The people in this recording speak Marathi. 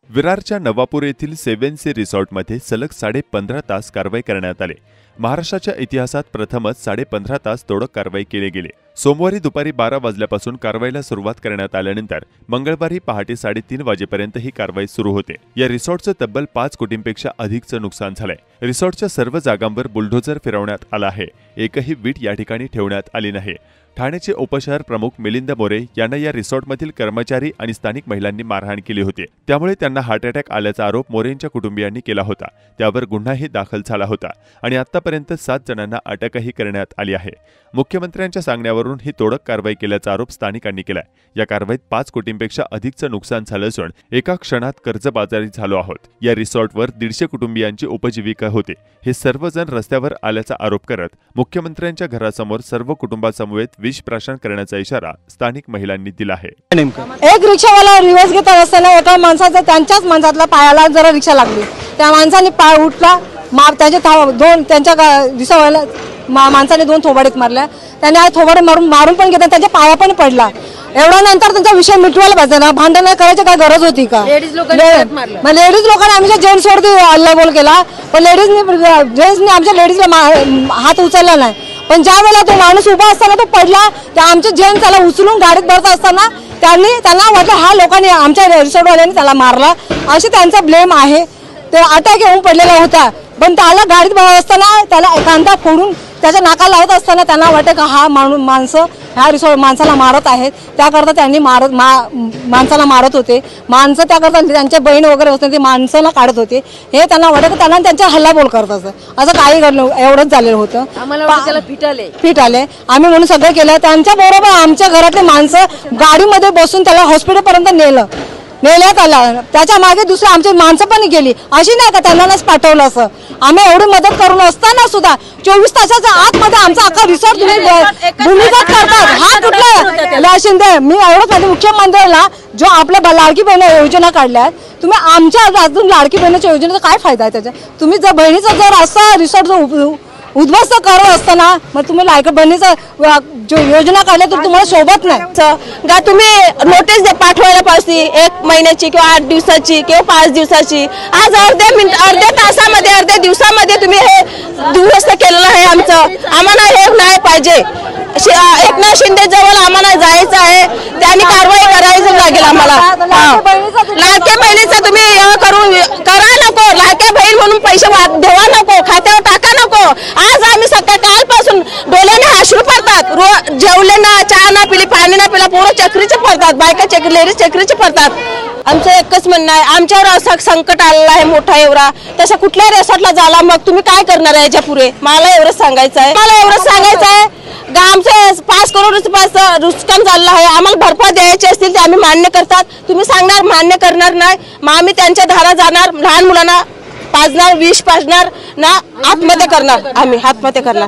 विरारच्या नवापूर येथील 7C रिसॉर्टमध्ये सलग 15.5 तास कारवाई करण्यात आली। महाराष्ट्राच्या इतिहासात प्रथमच 15.5 तास तोडक कारवाई केली गेली। सोमवारी दुपारी 12 वाजल्यापासून कारवाईला सुरुवात करण्यात आल्यानंतर मंगळवारी पहाटे 3:30 वाजेपर्यंत ही कारवाई सुरू होते। या रिसॉर्टचं तब्बल 5 कोटींपेक्षा अधिकचं नुकसान झालंय। रिसॉर्टच्या सर्व जागांवर बुलडोझर फिरवण्यात आला आहे। एकही वीट या ठिकाणी ठेवण्यात आली नाही। ठाण्याचे उपशहर प्रमुख मिलिंद मोरे यांना या रिसॉर्टमधील कर्मचारी आणि स्थानिक महिलांनी मारहाण केली होती। त्यामुळे त्यांना हार्ट अटॅक आल्याचा आरोप मोरेंच्या कुटुंबियांनी केला होता। त्यावर गुन्हाही दाखल झाला होता आणि आतापर्यंत 7 जणांना अटकही करण्यात आली आहे। मुख्यमंत्र्यांच्या सांगण्यावरून ही तोडक कारवाई केल्याचा आरोप स्थानिकांनी केलाय। या कारवाईत 5 कोटींपेक्षा अधिकचं नुकसान झालं असून एका क्षणात कर्जबाजारी झालो आहोत। या रिसॉर्टवर 150 कुटुंबियांची उपजीविका होती। हे सर्वजण रस्त्यावर आल्याचा आरोप करत मुख्यमंत्र्यांच्या घरासमोर सर्व कुटुंबासमवेत विष प्राशन करण्याचा इशारा स्थानिक महिलांनी दिला आहे। एक रिक्षावाला रिवर्स घेत असताना एका माणसाचा त्यांच्याच माणसातला पायाला जरा रिक्षा लागली। त्या माणसाने पाय उठला, त्यांच्या रिक्षावाला माणसाने 2 थोबाडीत मारल्या। त्याने आज थोबाडे मारून पण घेतला, त्यांच्या पाया पण पडला। एवढा नंतर त्यांचा विषय मिटवायला पाहिजे ना, भांडण करायची काय गरज होती का? लेडीज लोकांनी आमच्या जेंट्सवरती हल्लाबोल केला, पण जेंट्सने आमच्या लेडीजला हात उचलला नाही। पण ज्या वेळेला तो माणूस उभा असताना तो पडला, त्या आमचे जेंट्स त्याला उचलून गाडीत भरत असताना त्यांना वाटलं हा लोकांनी आमच्या रिसॉर्टवाल्यांनी त्याला मारला, अशी त्यांचा ब्लेम आहे। ते अटॅक येऊन पडलेला होता, पण त्याला गाडीत भरत असताना त्याला एखादा फोडून त्याच्या नाकाला लावत असताना त्यांना वाटतं का हा माणसं ह्या रिसॉर्ट माणसाला मारत आहेत, त्याकरता त्यांनी माणसाला मारत होते। माणसं त्याकरता त्यांच्या बहीण वगैरे होते ते माणसाला काढत होते, हे त्यांना वाटतं की त्यांना त्यांच्या हल्लाबोल करत असं काही घडलं, एवढंच झालेलं होतं। आम्हाला फिट आले आम्ही म्हणून सगळं केलं। त्यांच्या बरोबर आमच्या घरातले माणसं गाडीमध्ये बसून त्याला हॉस्पिटलपर्यंत नेण्यात आलं। त्याच्या मागे दुसरी आमची माणसं पण गेली, अशी नाही का त्यांनाच पाठवलं असं। आम्ही एवढी मदत करून असताना सुद्धा 24 तासाच्या आतमध्ये आमचा अख्खा रिसॉर्ट भूमिगत करतात। हा कुठला शिंदे, मी एवढंच म्हणते मुख्यमंत्र्यांना, जो आपल्या लाडकी बहीण योजना काढल्या, तुम्ही आमच्या अजून लाडकी बहिणीच्या योजनेचा काय फायदा आहे त्याचा? तुम्ही जर बहिणीचा जर असा रिसॉर्ट उद्ध्वस्त करत असताना मग तुम्ही लाडकी बहिणीचा जो योजना काढल्या तर तुम्हाला सोबत नाही का? तुम्ही नोटीस पाठवायला पाहिजे 1 महिन्याची किंवा 8 दिवसाची किंवा 5 दिवसाची। आज अर्ध्या तासामध्ये अर्ध्या दिवसामध्ये तुम्ही हे दुरुस्त केलेलं आहे आमचं। आम्हाला हे नाही पाहिजे। एकनाथ शिंदे जवळ आम्हाला जायचं आहे, त्यांनी कारवाई करायची लागेल आम्हाला। लाडक्या बहिणीचं तुम्ही करा नको, लाडक्या बहीण म्हणून पैसे देवा नको, खात्यावर टाका नको। आज आम्ही कालपासून डोळ्याने अश्रू पडतात, जेवले ना, चहा ना पिली, पाणी ना पिला, पोरं चक्रीचे पडतात, बायका लेडीज चक्रीचे पडतात। आमचं एकच म्हणणं आहे, आमच्यावर असं संकट आलेलं आहे मोठा एवढा, तसं कुठल्या रिसॉर्टला झाला मग तुम्ही काय करणार आहे याच्या पुढे? मला एवढंच सांगायचं आहे। आमचं 5 करोड रुपयाचं नुकसान झालेलं आहे। आम्हाला भरपाई द्यायची असतील ते आम्ही मान्य करतात, तुम्ही सांगणार मान्य करणार नाही, मग आम्ही त्यांच्या दारात जाणार, लहान मुलांना पाजणार, विष पाजणार ना, आत्महत्या करणार, आम्ही आत्महत्या करणार।